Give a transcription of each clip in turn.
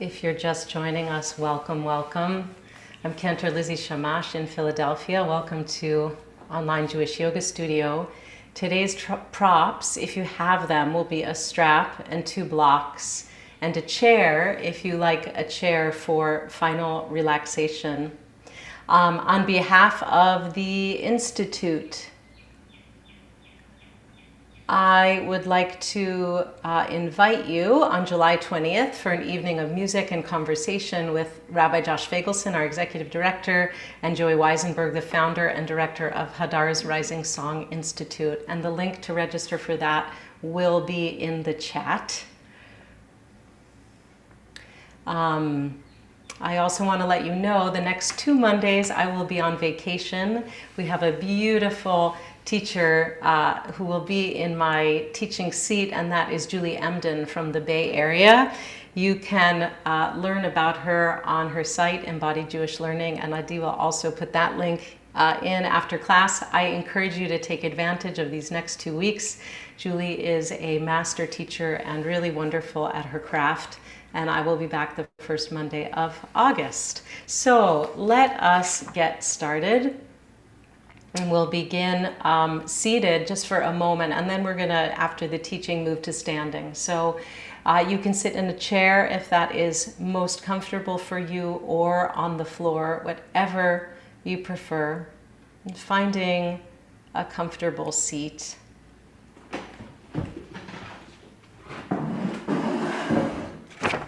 If you're just joining us, welcome, welcome. I'm Cantor Lizzie Shammash in Philadelphia. Welcome to Online Jewish Yoga Studio. Today's props, if you have them, will be a strap and 2 blocks and a chair, if you like a chair for final relaxation. On behalf of the Institute, I would like to invite you on July 20th for an evening of music and conversation with Rabbi Josh Fagelson, our executive director, and Joey Weisenberg, the founder and director of Hadar's Rising Song Institute. And the link to register for that will be in the chat. I also want to let you know the next 2 Mondays I will be on vacation. We have a beautiful teacher who will be in my teaching seat, and that is Julie Emden from the Bay Area. You can learn about her on her site, Embodied Jewish Learning, and Adi will also put that link in after class. I encourage you to take advantage of these next 2 weeks. Julie is a master teacher and really wonderful at her craft, and I will be back the first Monday of August. So let us get started. And we'll begin seated just for a moment, and then we're going to, after the teaching, move to standing. So you can sit in a chair if that is most comfortable for you, or on the floor, whatever you prefer, and finding a comfortable seat.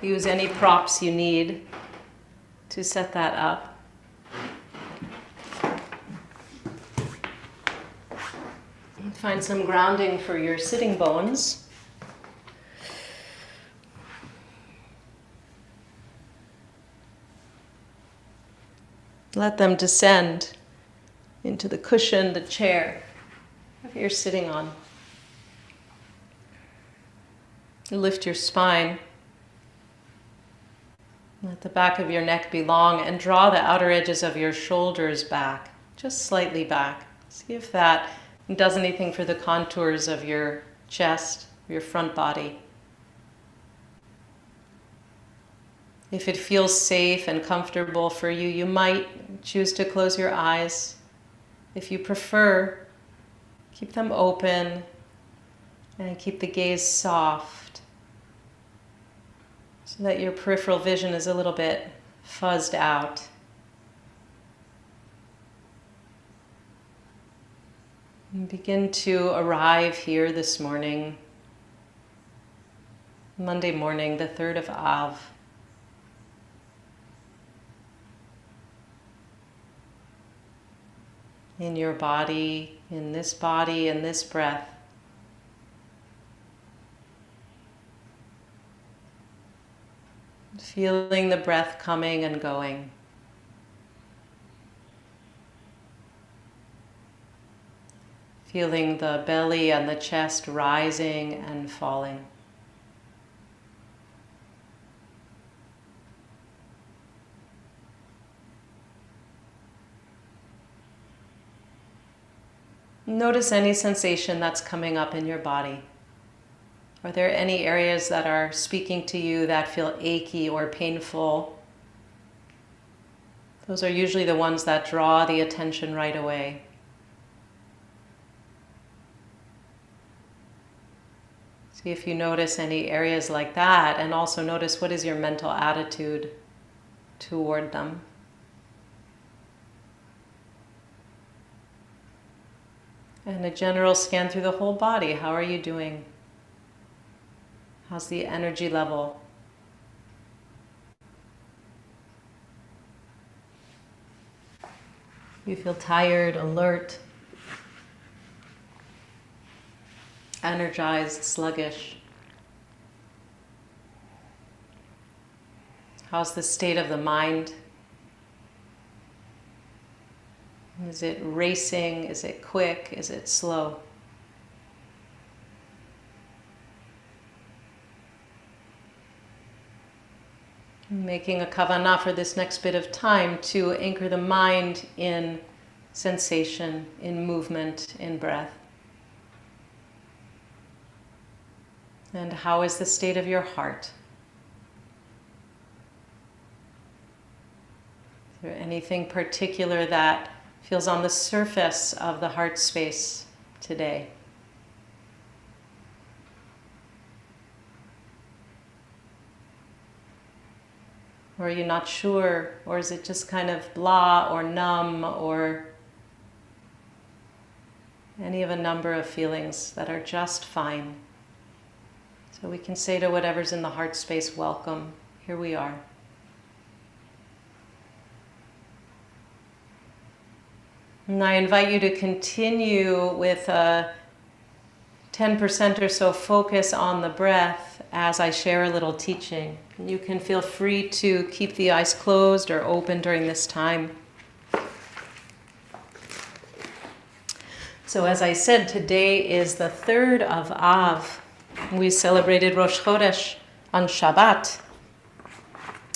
Use any props you need to set that up. Find some grounding for your sitting bones. Let them descend into the cushion, the chair that you're sitting on. Lift your spine. Let the back of your neck be long, and draw the outer edges of your shoulders back, just slightly back. See if that does anything for the contours of your chest, your front body. If it feels safe and comfortable for you, you might choose to close your eyes. If you prefer, keep them open and keep the gaze soft so that your peripheral vision is a little bit fuzzed out. And begin to arrive here this morning, Monday morning, the 3rd of Av. In your body, in this breath. Feeling the breath coming and going. Feeling the belly and the chest rising and falling. Notice any sensation that's coming up in your body. Are there any areas that are speaking to you that feel achy or painful? Those are usually the ones that draw the attention right away. See if you notice any areas like that, and also notice what is your mental attitude toward them. And a general scan through the whole body. How are you doing? How's the energy level? You feel tired, alert, energized, sluggish? How's the state of the mind? Is it racing? Is it quick? Is it slow? Making a kavanah for this next bit of time to anchor the mind in sensation, in movement, in breath. And how is the state of your heart? Is there anything particular that feels on the surface of the heart space today? Or are you not sure? Or is it just kind of blah or numb or any of a number of feelings that are just fine? So we can say to whatever's in the heart space, welcome, here we are. And I invite you to continue with a 10% or so focus on the breath as I share a little teaching. You can feel free to keep the eyes closed or open during this time. So as I said, today is the 3rd of Av. We celebrated Rosh Chodesh on Shabbat.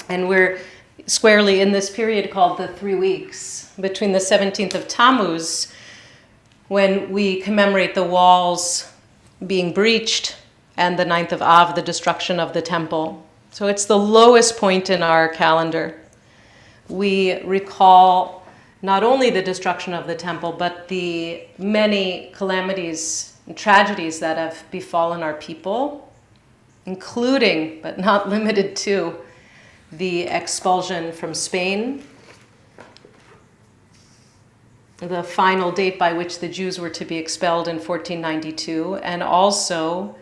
And we're squarely in this period called the 3 weeks, between the 17th of Tammuz, when we commemorate the walls being breached, and the 9th of Av, the destruction of the temple. So it's the lowest point in our calendar. We recall not only the destruction of the temple, but the many calamities and tragedies that have befallen our people, including, but not limited to, the expulsion from Spain, the final date by which the Jews were to be expelled in 1492, and also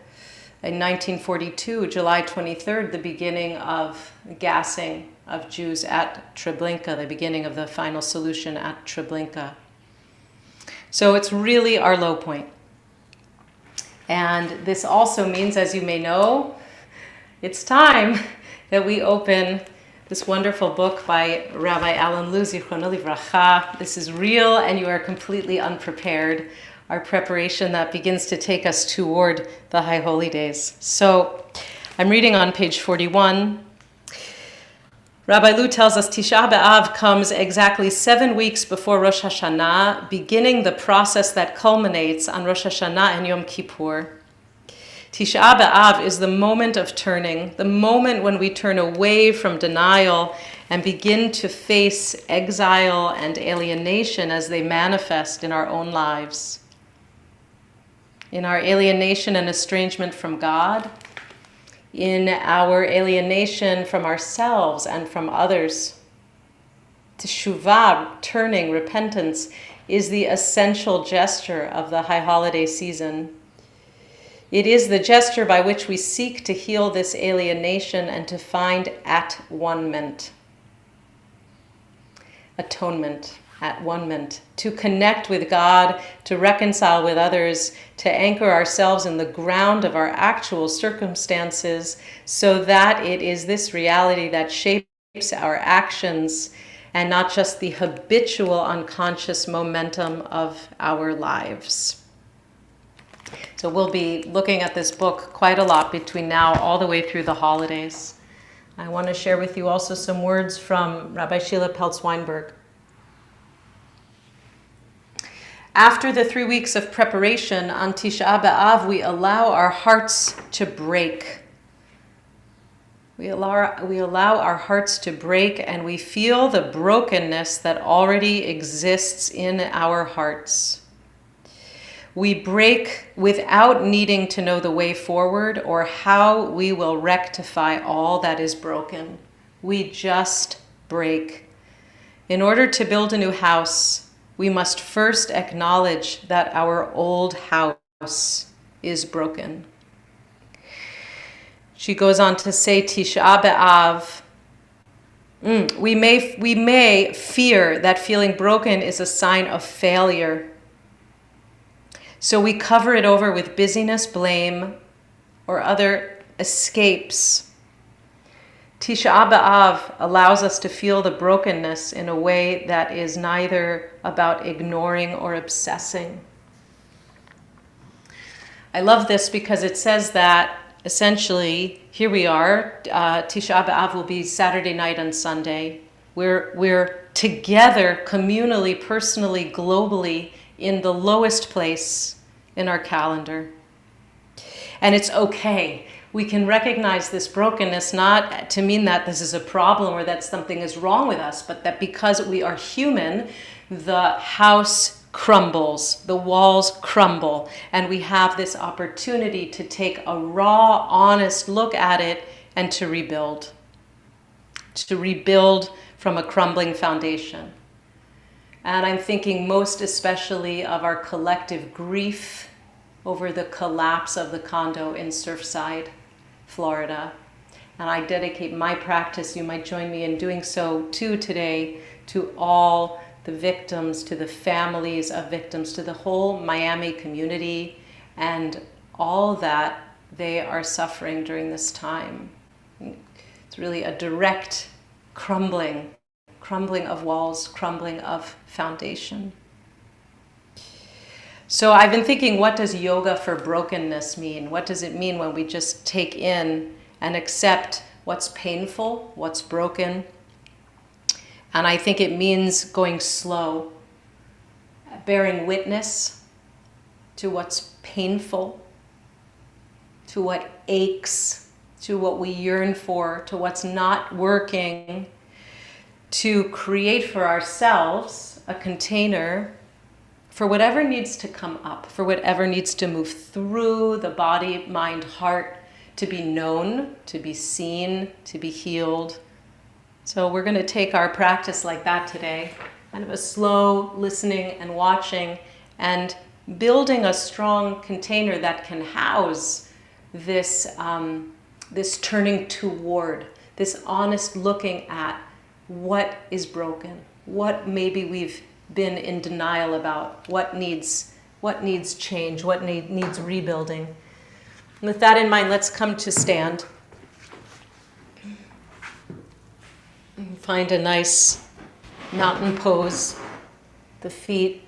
in 1942, July 23rd, the beginning of gassing of Jews at Treblinka, the beginning of the final solution at Treblinka. So it's really our low point. And this also means, as you may know, it's time that we open this wonderful book by Rabbi Alan Lu, Zichrono Livracha. This is real, and you are completely unprepared. Our preparation that begins to take us toward the High Holy Days. So I'm reading on page 41. Rabbi Lu tells us Tisha B'Av comes exactly 7 weeks before Rosh Hashanah, beginning the process that culminates on Rosh Hashanah and Yom Kippur. Tisha B'Av is the moment of turning, the moment when we turn away from denial and begin to face exile and alienation as they manifest in our own lives. In our alienation and estrangement from God, in our alienation from ourselves and from others. Teshuvah, turning, repentance, is the essential gesture of the High Holiday season. It is the gesture by which we seek to heal this alienation and to find at-one-ment. Atonement, at-one-ment. To connect with God, to reconcile with others, to anchor ourselves in the ground of our actual circumstances so that it is this reality that shapes our actions and not just the habitual unconscious momentum of our lives. So we'll be looking at this book quite a lot between now all the way through the holidays. I want to share with you also some words from Rabbi Sheila Peltz-Weinberg. After the 3 weeks of preparation on Tisha B'Av, we allow our hearts to break. We allow our hearts to break, and we feel the brokenness that already exists in our hearts. We break without needing to know the way forward or how we will rectify all that is broken. We just break. In order to build a new house, we must first acknowledge that our old house is broken. She goes on to say, Tisha B'Av, we may fear that feeling broken is a sign of failure. So we cover it over with busyness, blame, or other escapes. Tisha B'Av allows us to feel the brokenness in a way that is neither about ignoring or obsessing. I love this because it says that essentially, here we are, Tisha B'Av will be Saturday night and Sunday. We're together, communally, personally, globally, in the lowest place in our calendar. And it's okay. we can recognize this brokenness not to mean that this is a problem or that something is wrong with us, but that because we are human, the house crumbles, the walls crumble, and we have this opportunity to take a raw, honest look at it and to rebuild from a crumbling foundation. And I'm thinking most especially of our collective grief over the collapse of the condo in Surfside, Florida. And I dedicate my practice, you might join me in doing so too today, to all the victims, to the families of victims, to the whole Miami community, and all that they are suffering during this time. It's really a direct crumbling of walls, crumbling of foundation. So I've been thinking, what does yoga for brokenness mean? What does it mean when we just take in and accept what's painful, what's broken? And I think it means going slow, bearing witness to what's painful, to what aches, to what we yearn for, to what's not working, to create for ourselves a container for whatever needs to come up, for whatever needs to move through the body, mind, heart, to be known, to be seen, to be healed. So we're going to take our practice like that today, kind of a slow listening and watching and building a strong container that can house this, this turning toward, this honest looking at what is broken, what maybe we've been in denial about, what needs change, what needs rebuilding. And with that in mind, let's come to stand. Find a nice mountain pose, the feet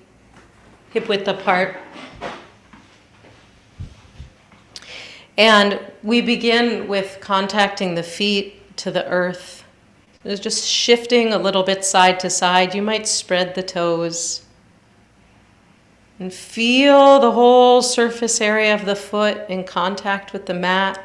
hip width apart. And we begin with contacting the feet to the earth. It's just shifting a little bit side to side. You might spread the toes and feel the whole surface area of the foot in contact with the mat.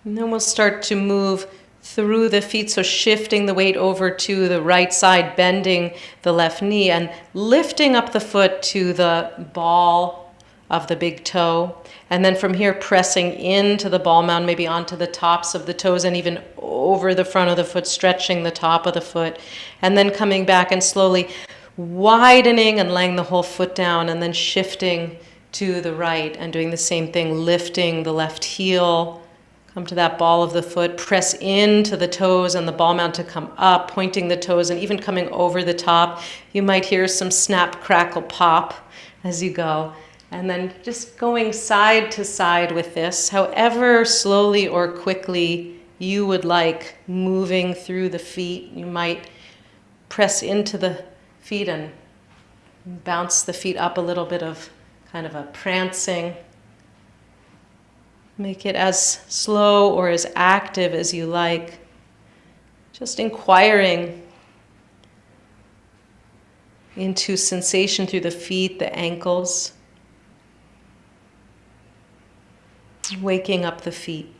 And then we'll start to move through the feet, so shifting the weight over to the right side, bending the left knee and lifting up the foot to the ball of the big toe. And then from here, pressing into the ball mound, maybe onto the tops of the toes and even over the front of the foot, stretching the top of the foot. And then coming back and slowly widening and laying the whole foot down, and then shifting to the right and doing the same thing, lifting the left heel. Come to that ball of the foot, press into the toes and the ball mound to come up, pointing the toes and even coming over the top. You might hear some snap, crackle, pop as you go. And then just going side to side with this, however slowly or quickly you would like, moving through the feet. You might press into the feet and bounce the feet up a little bit of kind of a prancing. Make it as slow or as active as you like. Just inquiring into sensation through the feet, the ankles. Waking up the feet.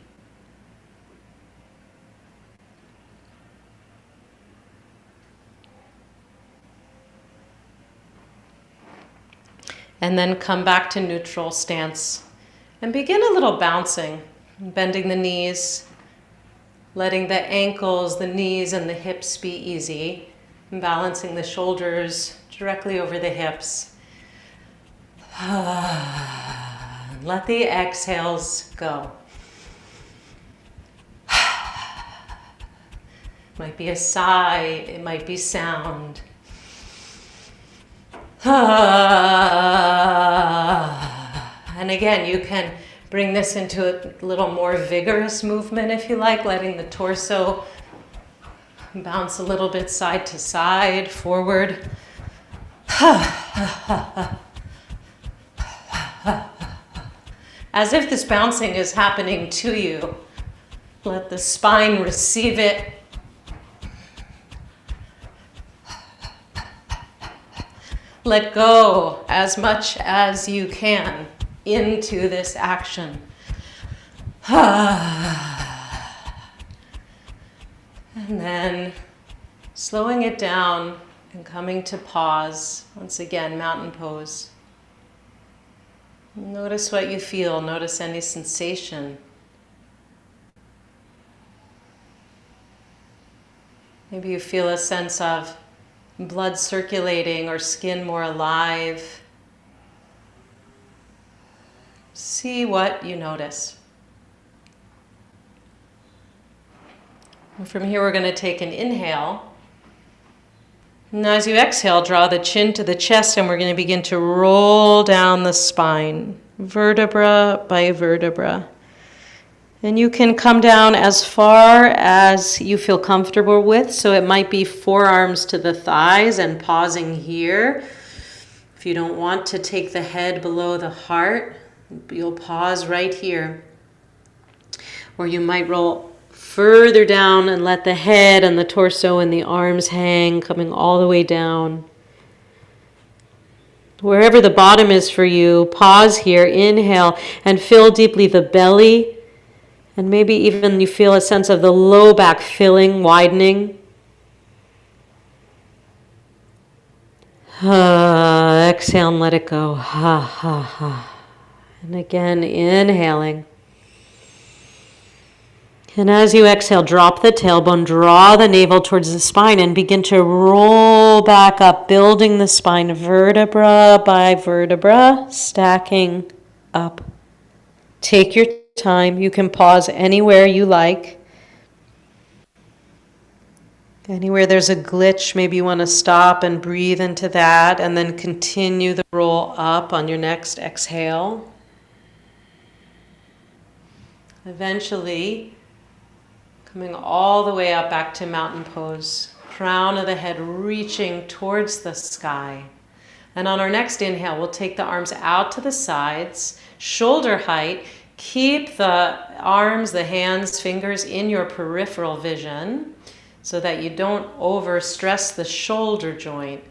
And then come back to neutral stance and begin a little bouncing, bending the knees, letting the ankles, the knees, and the hips be easy, and balancing the shoulders directly over the hips. Let the exhales go. It might be a sigh, it might be sound. And again, you can bring this into a little more vigorous movement if you like, letting the torso bounce a little bit side to side, forward. As if this bouncing is happening to you. Let the spine receive it. Let go as much as you can. into this action. And then slowing it down and coming to pause. Once again, mountain pose. Notice what you feel. Notice any sensation. Maybe you feel a sense of blood circulating or skin more alive. See what you notice. And from here, we're going to take an inhale. And as you exhale, draw the chin to the chest, and we're going to begin to roll down the spine, vertebra by vertebra. And you can come down as far as you feel comfortable with. So it might be forearms to the thighs and pausing here. If you don't want to take the head below the heart, you'll pause right here. Or you might roll further down and let the head and the torso and the arms hang, coming all the way down. Wherever the bottom is for you, pause here, inhale, and fill deeply the belly. And maybe even you feel a sense of the low back filling, widening. Exhale and let it go. And again, inhaling. And as you exhale, drop the tailbone, draw the navel towards the spine, and begin to roll back up, building the spine vertebra by vertebra, stacking up. Take your time. You can pause anywhere you like. Anywhere there's a glitch, maybe you want to stop and breathe into that, and then continue the roll up on your next exhale. Eventually, coming all the way up back to mountain pose, crown of the head reaching towards the sky. And on our next inhale, we'll take the arms out to the sides, shoulder height. Keep the arms, the hands, fingers in your peripheral vision so that you don't overstress the shoulder joint.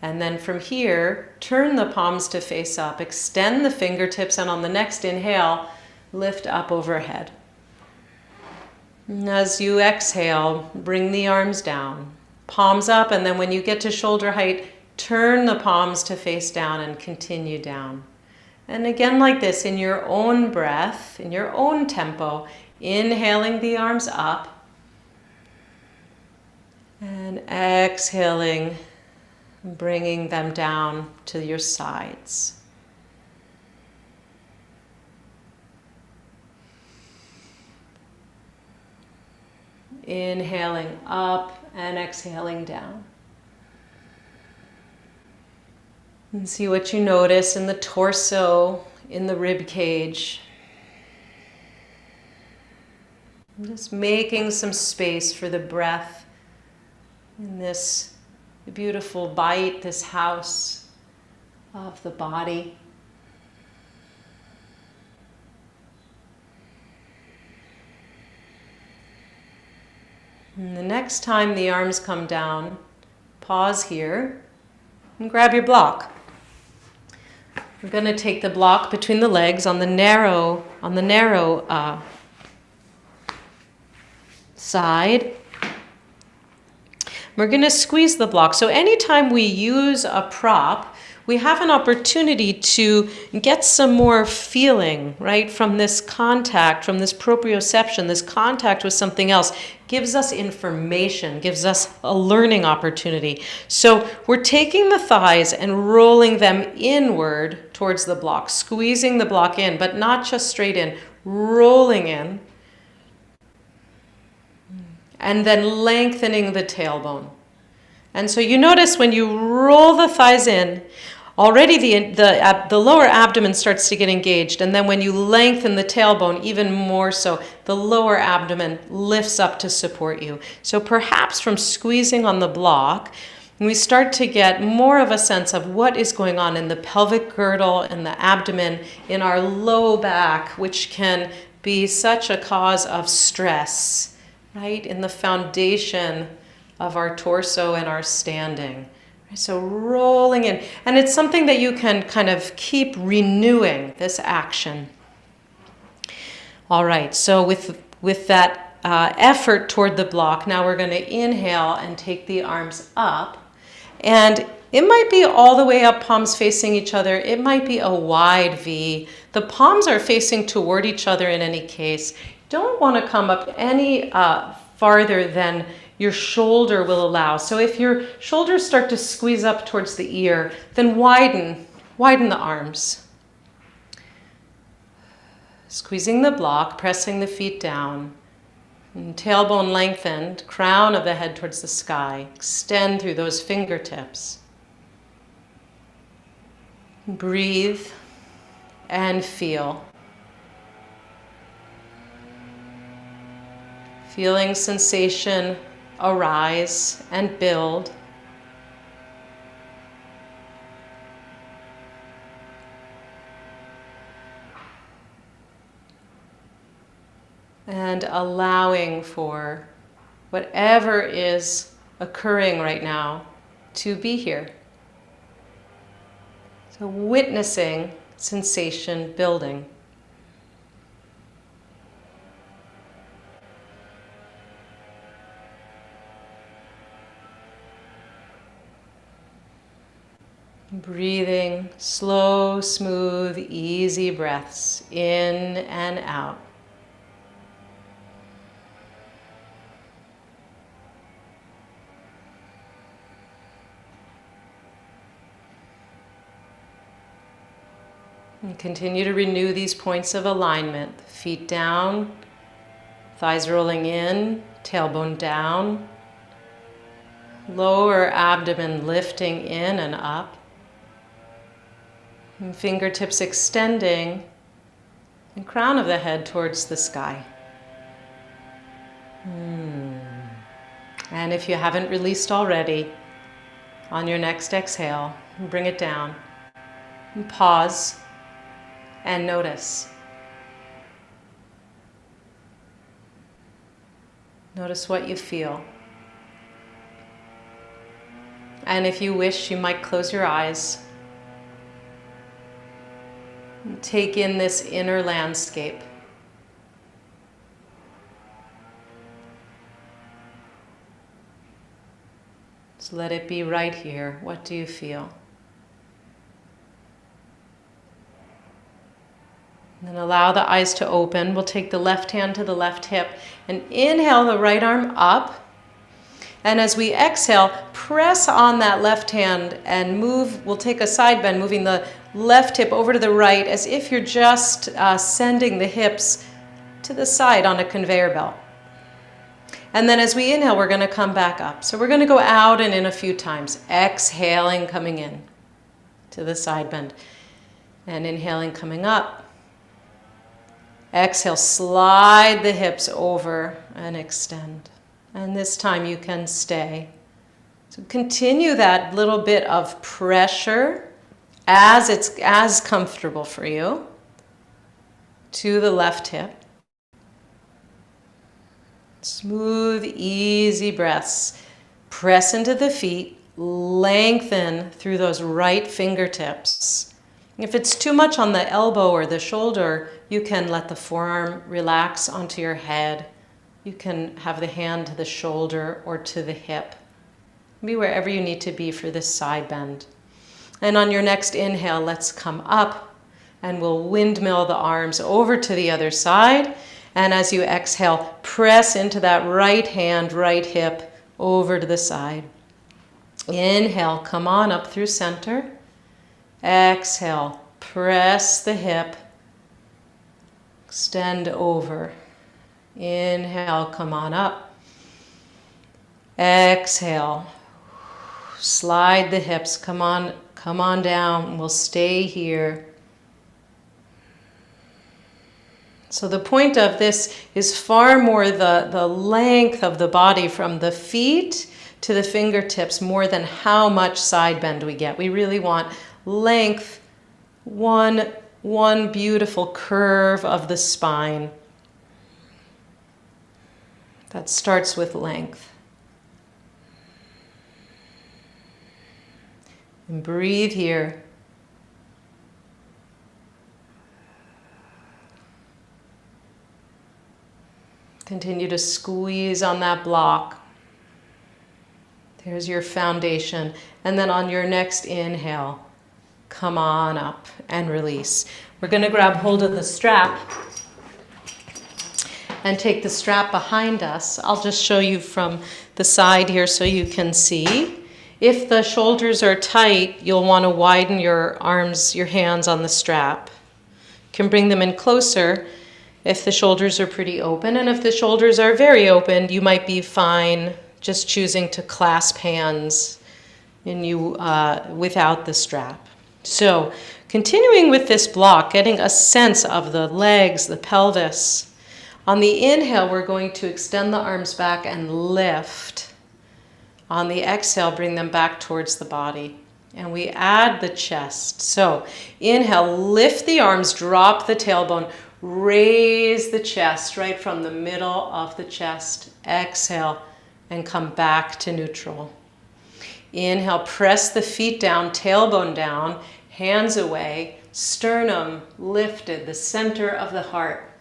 And then from here, turn the palms to face up, extend the fingertips, and on the next inhale, lift up overhead. And as you exhale, bring the arms down, palms up, and then when you get to shoulder height, turn the palms to face down and continue down. And again like this, in your own breath, in your own tempo, inhaling the arms up and exhaling, bringing them down to your sides. Inhaling up and exhaling down. And see what you notice in the torso, in the rib cage. Just making some space for the breath in this beautiful bite, this house of the body. And the next time the arms come down, pause here and grab your block. We're going to take the block between the legs on the narrow side. We're going to squeeze the block. So anytime we use a prop, we have an opportunity to get some more feeling, right, from this contact, from this proprioception. This contact with something else gives us information, gives us a learning opportunity. So we're taking the thighs and rolling them inward towards the block, squeezing the block in, but not just straight in, rolling in, and then lengthening the tailbone. And so you notice when you roll the thighs in, already the lower abdomen starts to get engaged, and then when you lengthen the tailbone, even more so, the lower abdomen lifts up to support you. So perhaps from squeezing on the block, we start to get more of a sense of what is going on in the pelvic girdle and the abdomen, in our low back, which can be such a cause of stress, right, in the foundation of our torso and our standing. So rolling in. And it's something that you can kind of keep renewing, this action. All right, so with that effort toward the block, now we're going to inhale and take the arms up. And it might be all the way up, palms facing each other. It might be a wide V. The palms are facing toward each other in any case. Don't want to come up any farther than your shoulder will allow. So if your shoulders start to squeeze up towards the ear, then widen the arms. Squeezing the block, pressing the feet down. And tailbone lengthened, crown of the head towards the sky. Extend through those fingertips. Breathe and feel. Feeling sensation arise and build. And allowing for whatever is occurring right now to be here. So witnessing sensation building. Breathing slow, smooth, easy breaths in and out. And continue to renew these points of alignment. Feet down, thighs rolling in, tailbone down, lower abdomen lifting in and up, and fingertips extending, and crown of the head towards the sky. And if you haven't released already, on your next exhale, bring it down, and pause. And notice. Notice what you feel. And if you wish, you might close your eyes. And take in this inner landscape. Just let it be right here. What do you feel? And then allow the eyes to open. We'll take the left hand to the left hip and inhale the right arm up. And as we exhale, press on that left hand and move. We'll take a side bend, moving the left hip over to the right as if you're just sending the hips to the side on a conveyor belt. And then as we inhale, we're going to come back up. So we're going to go out and in a few times. Exhaling, coming in to the side bend. And inhaling, coming up. Exhale, slide the hips over and extend. And this time you can stay. So continue that little bit of pressure as comfortable for you to the left hip. Smooth, easy breaths. Press into the feet, lengthen through those right fingertips. If it's too much on the elbow or the shoulder, you can let the forearm relax onto your head. You can have the hand to the shoulder or to the hip. Be wherever you need to be for this side bend. And on your next inhale, let's come up and we'll windmill the arms over to the other side. And as you exhale, press into that right hand, right hip over to the side. Inhale, come on up through center. Exhale, press the hip, extend over. Inhale, come on up. Exhale, slide the hips, come on down. We'll stay here. So the point of this is far more the length of the body from the feet to the fingertips more than how much side bend we get. We really want length, one beautiful curve of the spine that starts with length. And breathe here. Continue to squeeze on that block. There's your foundation. And then on your next inhale, come on up and release. We're going to grab hold of the strap and take the strap behind us. I'll just show you from the side here so you can see. If the shoulders are tight, you'll want to widen your arms, your hands on the strap. You can bring them in closer if the shoulders are pretty open. And if the shoulders are very open, you might be fine just choosing to clasp hands without the strap. So continuing with this block, getting a sense of the legs, the pelvis. On the inhale, we're going to extend the arms back and lift. On the exhale, bring them back towards the body. And we add the chest. So inhale, lift the arms, drop the tailbone, raise the chest right from the middle of the chest. Exhale and come back to neutral. Inhale, press the feet down, tailbone down, hands away, sternum lifted, the center of the heart.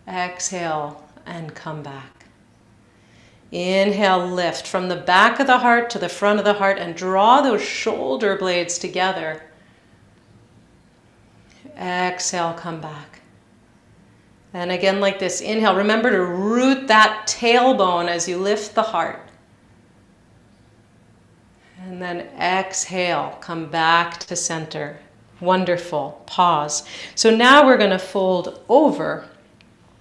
Exhale and come back. Inhale, lift from the back of the heart to the front of the heart and draw those shoulder blades together. Exhale, come back. And again like this, inhale, remember to root that tailbone as you lift the heart. And then exhale, come back to center. Wonderful, pause. So now we're going to fold over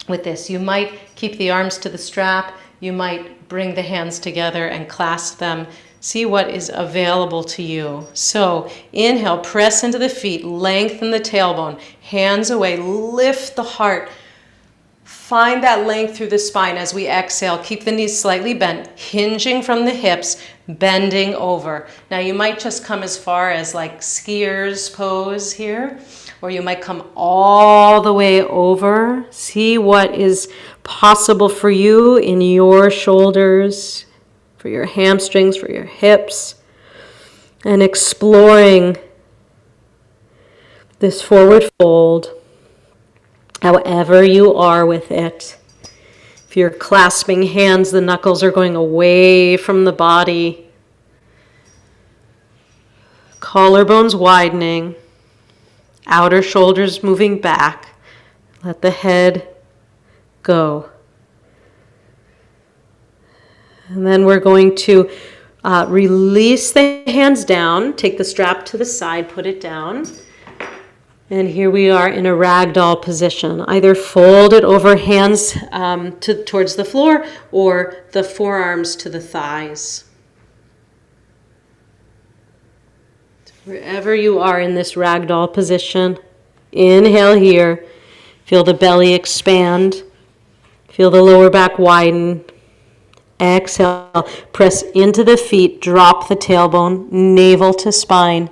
with this. You might keep the arms to the strap. You might bring the hands together and clasp them. See what is available to you. So inhale, press into the feet, lengthen the tailbone, hands away, lift the heart. Find that length through the spine as we exhale. Keep the knees slightly bent, hinging from the hips, bending over. Now you might just come as far as like skiers pose here, or you might come all the way over. See what is possible for you in your shoulders, for your hamstrings, for your hips, and exploring this forward fold, however you are with it. If you're clasping hands, the knuckles are going away from the body. Collarbones widening, outer shoulders moving back. Let the head go. And then we're going to release the hands down, take the strap to the side, put it down. And here we are in a ragdoll position. Either fold it over, hands towards the floor, or the forearms to the thighs. Wherever you are in this ragdoll position, inhale here. Feel the belly expand. Feel the lower back widen. Exhale, press into the feet, drop the tailbone, navel to spine.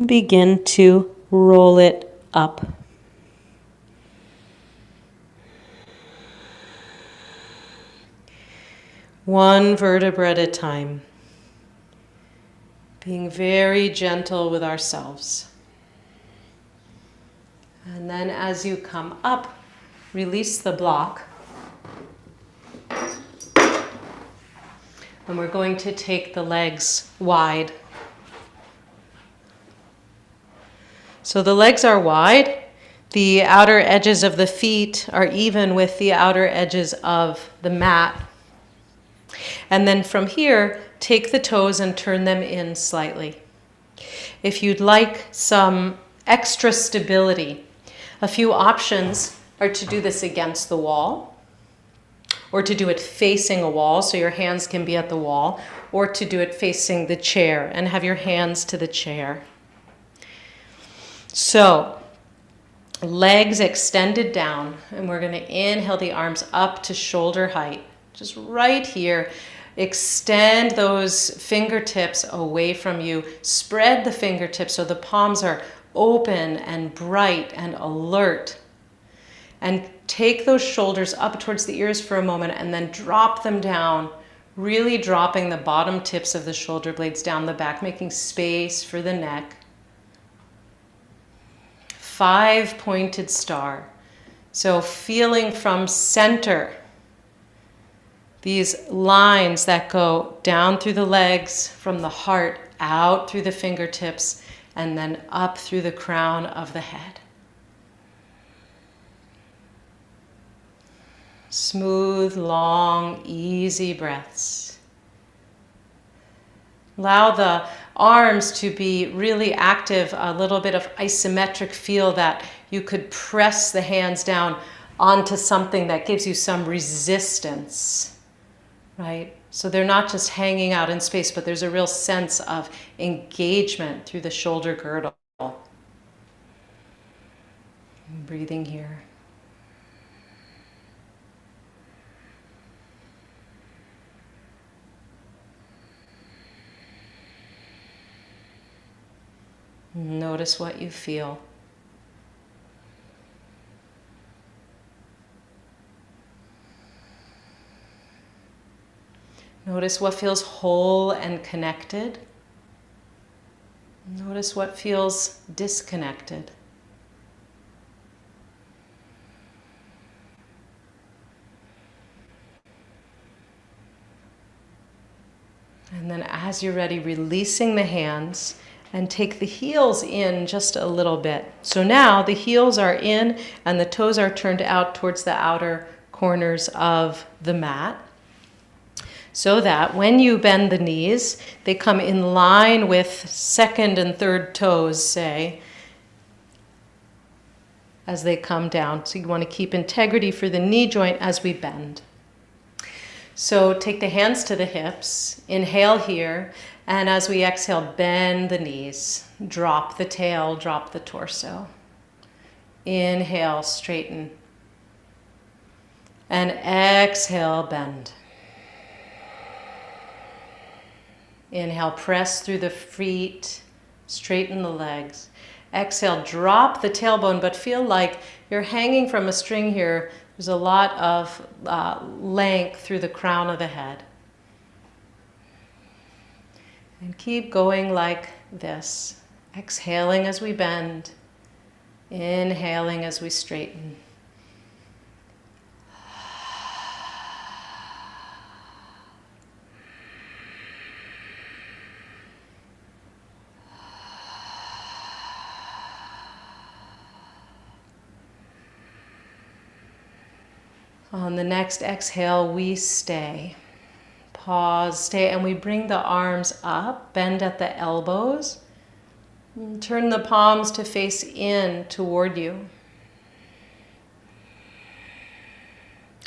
Begin to roll it up. One vertebra at a time. Being very gentle with ourselves. And then as you come up, release the block. And we're going to take the legs wide. So the legs are wide. The outer edges of the feet are even with the outer edges of the mat. And then from here, take the toes and turn them in slightly. If you'd like some extra stability, a few options are to do this against the wall, or to do it facing a wall so your hands can be at the wall, or to do it facing the chair and have your hands to the chair. So, legs extended down, and we're going to inhale the arms up to shoulder height. Just right here, extend those fingertips away from you. Spread the fingertips so the palms are open and bright and alert. And take those shoulders up towards the ears for a moment and then drop them down. Really dropping the bottom tips of the shoulder blades down the back, making space for the neck. 5 pointed star. So feeling from center, these lines that go down through the legs, from the heart, out through the fingertips, and then up through the crown of the head. Smooth, long, easy breaths. Allow the arms to be really active, a little bit of isometric feel that you could press the hands down onto something that gives you some resistance, right? So they're not just hanging out in space, but there's a real sense of engagement through the shoulder girdle. Breathing here. Notice what you feel. Notice what feels whole and connected. Notice what feels disconnected. And then as you're ready, releasing the hands and take the heels in just a little bit. So now the heels are in and the toes are turned out towards the outer corners of the mat, so that when you bend the knees, they come in line with second and third toes, say, as they come down. So you want to keep integrity for the knee joint as we bend. So take the hands to the hips, inhale here, and as we exhale, bend the knees, drop the tail, drop the torso. Inhale, straighten. And exhale, bend. Inhale, press through the feet, straighten the legs. Exhale, drop the tailbone, but feel like you're hanging from a string here. There's a lot of length through the crown of the head. And keep going like this. Exhaling as we bend. Inhaling as we straighten. On the next exhale, we stay. Pause, stay, and we bring the arms up, bend at the elbows. Turn the palms to face in toward you.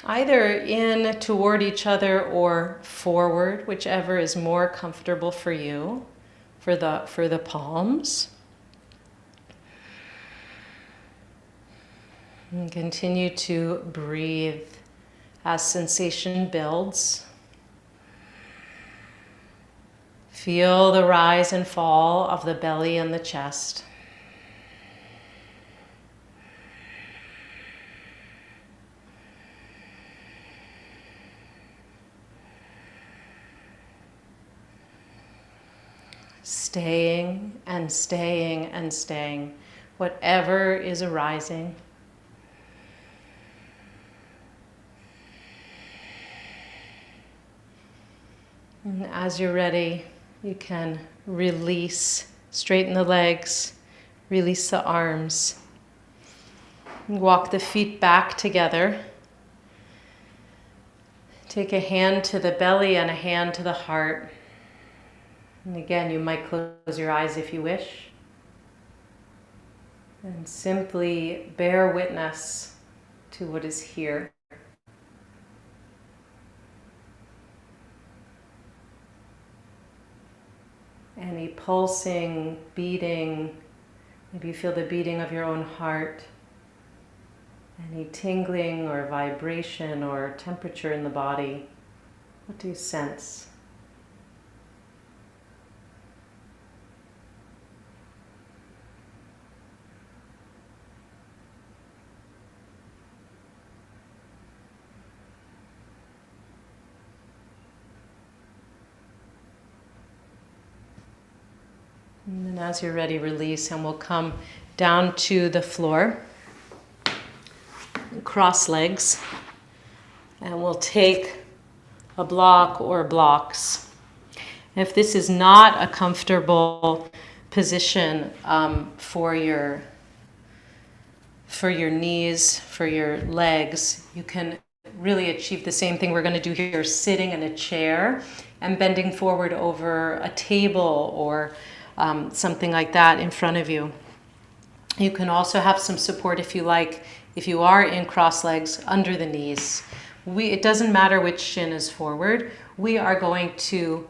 Either in toward each other or forward, whichever is more comfortable for you, for the palms. And continue to breathe as sensation builds. Feel the rise and fall of the belly and the chest. Staying and staying and staying, whatever is arising. And as you're ready, you can release, straighten the legs, release the arms. Walk the feet back together. Take a hand to the belly and a hand to the heart. And again, you might close your eyes if you wish. And simply bear witness to what is here. Any pulsing, beating, maybe you feel the beating of your own heart. Any tingling or vibration or temperature in the body. What do you sense? And then as you're ready, release, and we'll come down to the floor. Cross legs. And we'll take a block or blocks. If this is not a comfortable position for your knees, for your legs, you can really achieve the same thing we're going to do here, sitting in a chair and bending forward over a table or something like that in front of you. You can also have some support if you like, if you are in cross legs, under the knees. It doesn't matter which shin is forward. We are going to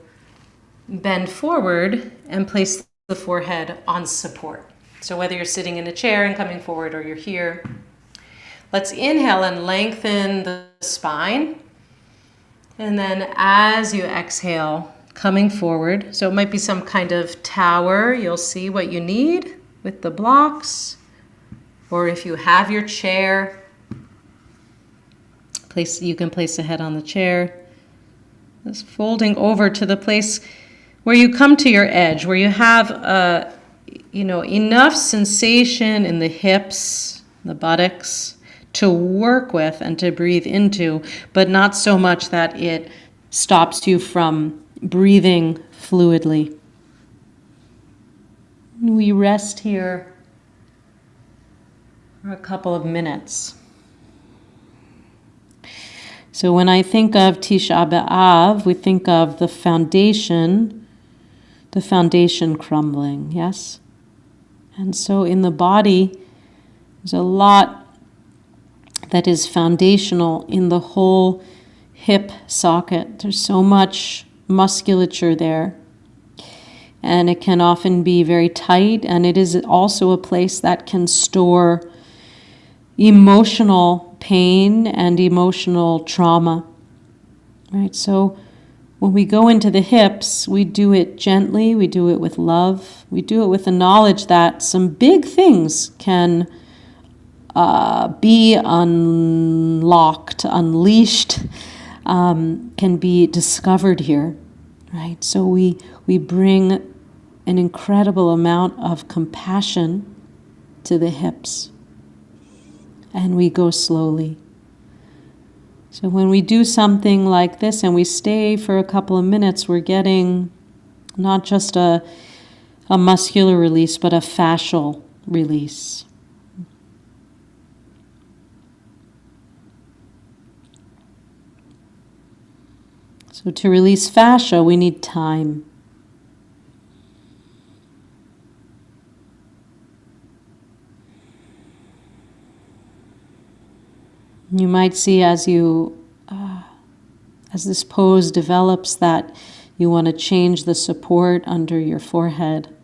bend forward and place the forehead on support. So whether you're sitting in a chair and coming forward or you're here, let's inhale and lengthen the spine. And then as you exhale, coming forward. So it might be some kind of tower. You'll see what you need with the blocks. Or if you have your chair, you can place the head on the chair. Just folding over to the place where you come to your edge, where you have enough sensation in the hips, the buttocks, to work with and to breathe into, but not so much that it stops you from breathing fluidly. We rest here for a couple of minutes. So when I think of Tisha B'Av, we think of the foundation crumbling, yes? And so in the body, there's a lot that is foundational in the whole hip socket. There's so much musculature there. And it can often be very tight, and it is also a place that can store emotional pain and emotional trauma. Right? So when we go into the hips, we do it gently, we do it with love, we do it with the knowledge that some big things can be unlocked, unleashed, can be discovered here, right? So we bring an incredible amount of compassion to the hips, and we go slowly. So when we do something like this and we stay for a couple of minutes, we're getting not just a muscular release, but a fascial release. So to release fascia, we need time. You might see as this pose develops that you want to change the support under your forehead.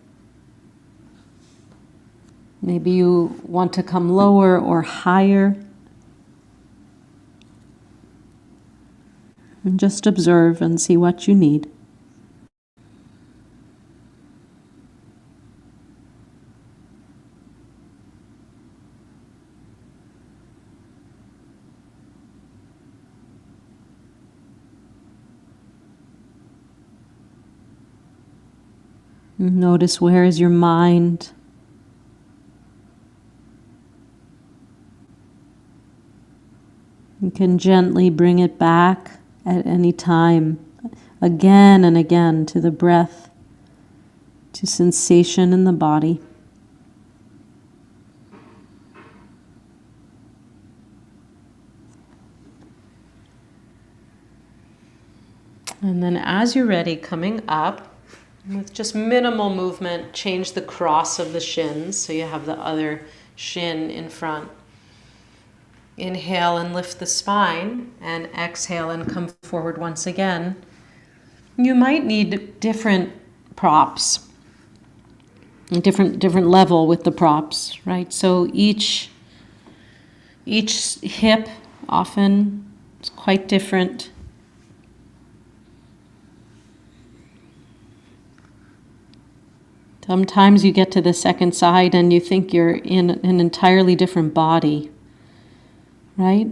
Maybe you want to come lower or higher. And just observe and see what you need. Notice, where is your mind? You can gently bring it back at any time, again and again, to the breath, to sensation in the body. And then as you're ready, coming up, with just minimal movement, change the cross of the shins, so you have the other shin in front. Inhale and lift the spine, and exhale and come forward once again. You might need different props, different level with the props, right? So each hip often is quite different. Sometimes you get to the second side and you think you're in an entirely different body, right?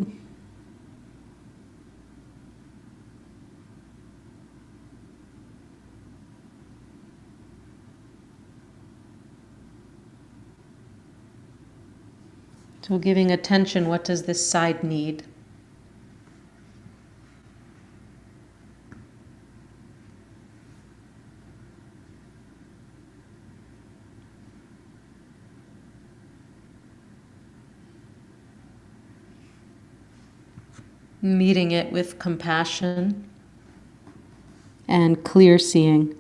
So giving attention, what does this side need? Meeting it with compassion and clear seeing.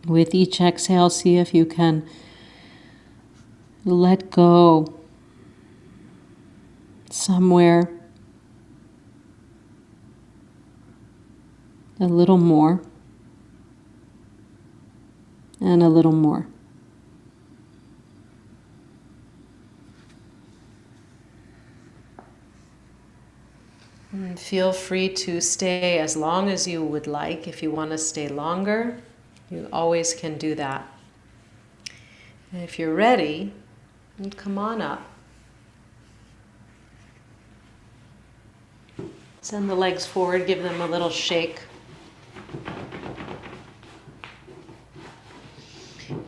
With each exhale, see if you can let go somewhere a little more and a little more. And feel free to stay as long as you would like. If you want to stay longer, you always can do that. And if you're ready, come on up. Send the legs forward, give them a little shake.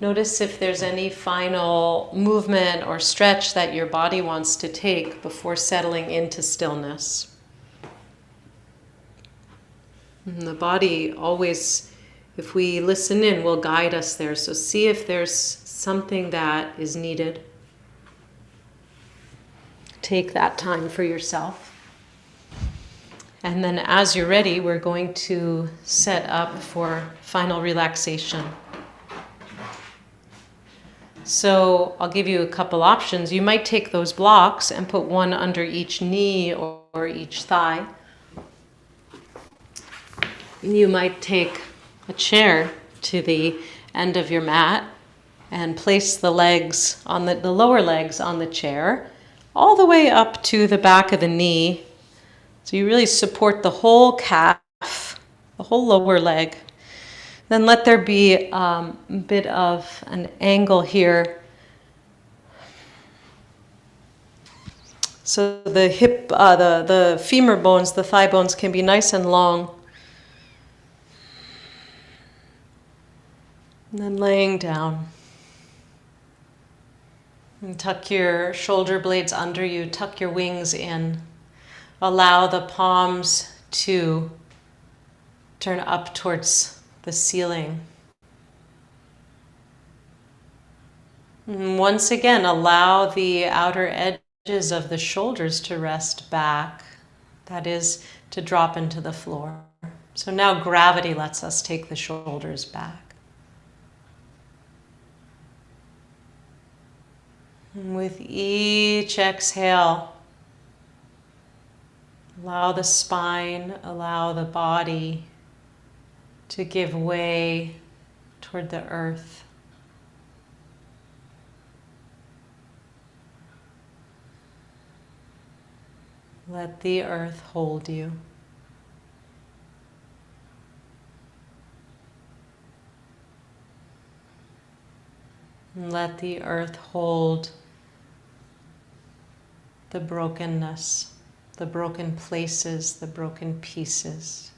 Notice if there's any final movement or stretch that your body wants to take before settling into stillness. And the body always, if we listen in, will guide us there. So see if there's something that is needed. Take that time for yourself. And then as you're ready, we're going to set up for final relaxation. So I'll give you a couple options. You might take those blocks and put one under each knee or each thigh. You might take a chair to the end of your mat and place the legs on the lower legs on the chair, all the way up to the back of the knee. So you really support the whole calf, the whole lower leg. Then let there be a bit of an angle here. So the hip, the femur bones, the thigh bones can be nice and long. And then laying down. And tuck your shoulder blades under you, tuck your wings in. Allow the palms to turn up towards the ceiling. And once again, allow the outer edges of the shoulders to rest back. That is, to drop into the floor. So now gravity lets us take the shoulders back. And with each exhale, allow the spine, allow the body to give way toward the earth. Let the earth hold you. And let the earth hold the brokenness, the broken places, the broken pieces.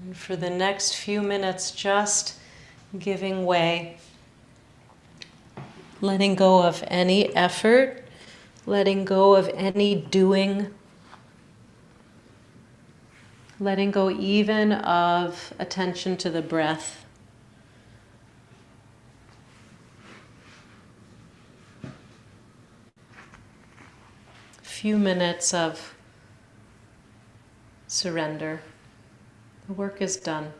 And for the next few minutes, just giving way, letting go of any effort, letting go of any doing, letting go even of attention to the breath. Few minutes of surrender. The work is done.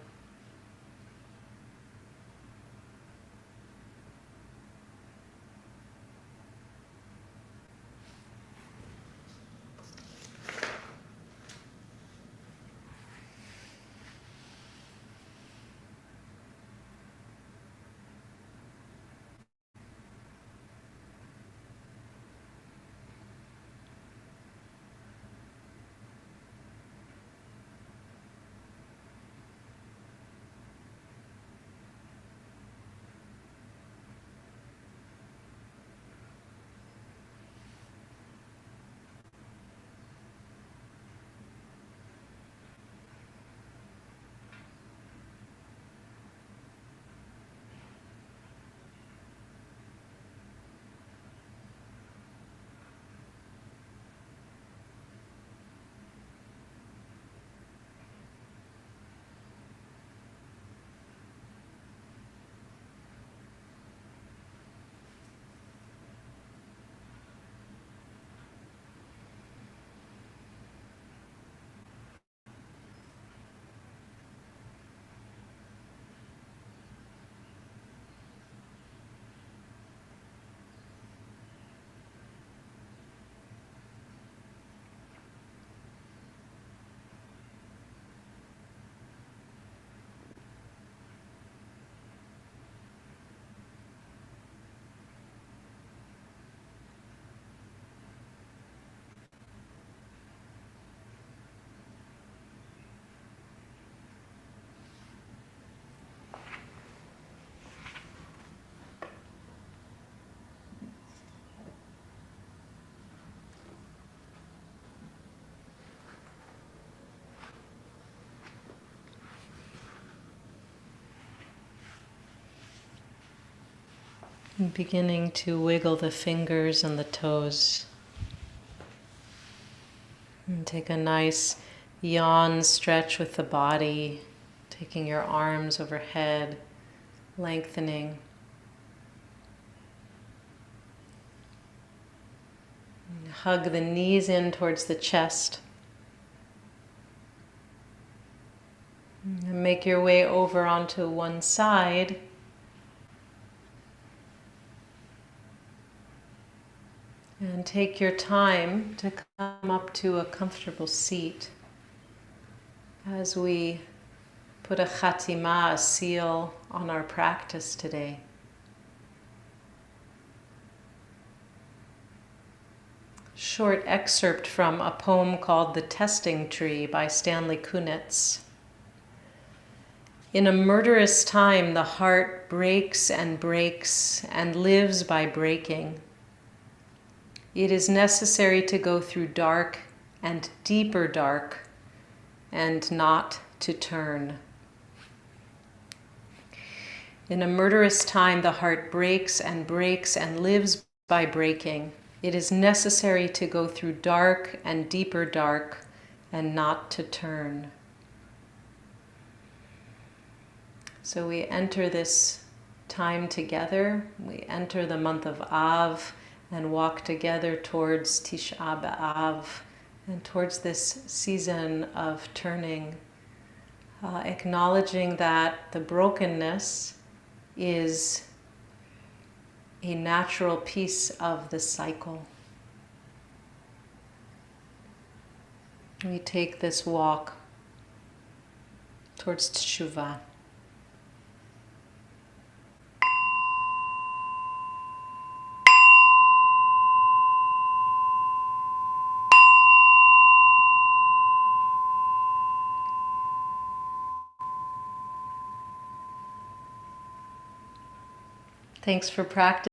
And beginning to wiggle the fingers and the toes. And take a nice yawn stretch with the body, taking your arms overhead, lengthening. And hug the knees in towards the chest. And make your way over onto one side. And take your time to come up to a comfortable seat as we put a khatima, a seal, on our practice today. Short excerpt from a poem called The Testing Tree by Stanley Kunitz. In a murderous time, the heart breaks and lives by breaking. It is necessary to go through dark and deeper dark and not to turn. In a murderous time, the heart breaks and lives by breaking. It is necessary to go through dark and deeper dark and not to turn. So we enter this time together. We enter the month of Av and walk together towards Tisha B'Av and towards this season of turning, acknowledging that the brokenness is a natural piece of the cycle. We take this walk towards Teshuvah. Thanks for practicing.